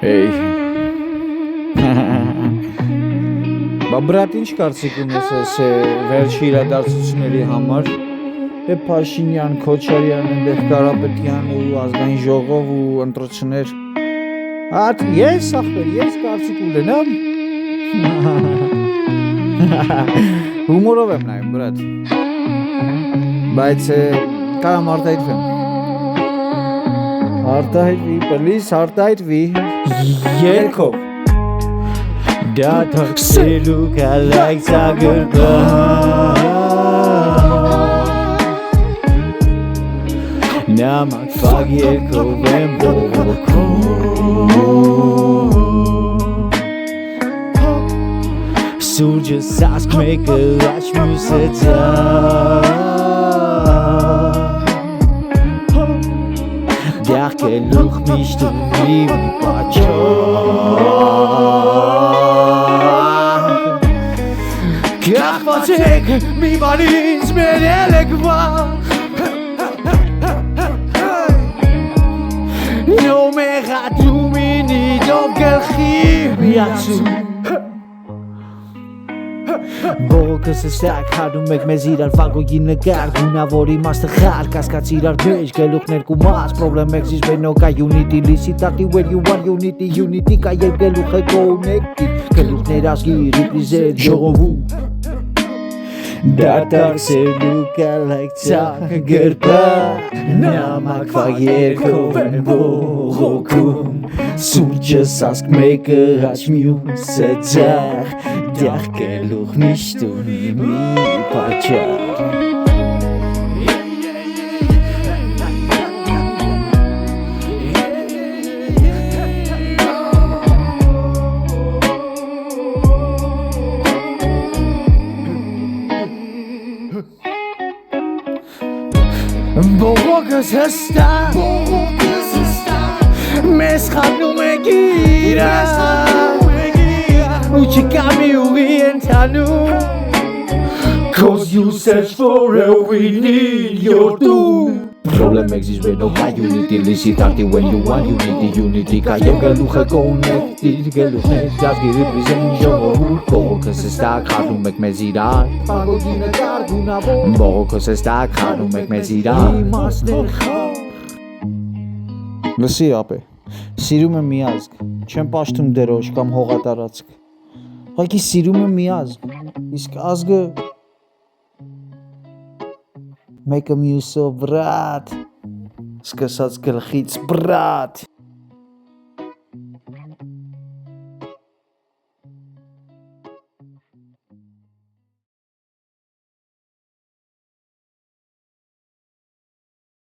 Hey. Բա բրատ ինչ կարծիք ունես այս վերջի իրադարձությունների համար։ Փաշինյան, Քոչարյան, այնտեղ Կարապետյան ու ազգային ժողով ու ընտրություններ։ Հատ ես ախպեր, ես կարծիք ունենամ։ Հումորով եմ նայում, բրատ։ Բայց կարամ արտահայտվեմ։ Արտահայտվի, պլիս, արտահայտվի։ Երկով։ Դաթաքսելու կալայք ծագրկա Նամակ վագ երկով եմ բողոքում Սուրջը սասկ մեկը աչ մյուսը ձախ Դյախկելուխ միշտ ունի մի պաչող Կախվածեք մի բանից մերել եք վաղ Նոմեղատում ինի դով գլխի միացում Բողոքս ստակ հարում եք մեզ իրար վագոգի նկար Գունավոր իմաստը խար կասկաց իրար մեջ գելուխ ներկու մաս Պրոբլեմ exist when no կա unity Licitati where you want unity Unity կա և գելուխ է connected Գելուխներ ազգի represent ժողովում Դատարսելու կալայք ծախ գրպա Նամակ վաղ երկով են բողոքում Սուրջը սասկ մեկը աչ մյուսը ձախ Դյախկելուխ միշտ ունի մի պաչար Բողոքս հստակ Մեզ խապնում եք իրար Ու չկա մի ուղի ենթանում Cause you search for a we need your doom Problem exist when no կա unity Licitati when you want unity Unity կա և գլուխը connected Գլուխներ դազգի represent ժողովուրդ Բողոքս հստակ խառնում եք մեզ իրար Բաղոգի նկար գունավոր Բողոքս հստակ խառնում եք մեզ իրար Իմաստներ խաղ Լսի ապե, սիրում եմ մի ազգ Չեմ պաշտում դերոշ կամ հողատարածք Ուղղակի սիրում եմ մի ազգ Իսկ ազգը Մեկը մյուսով բրատ Սկսած գլխից բրատ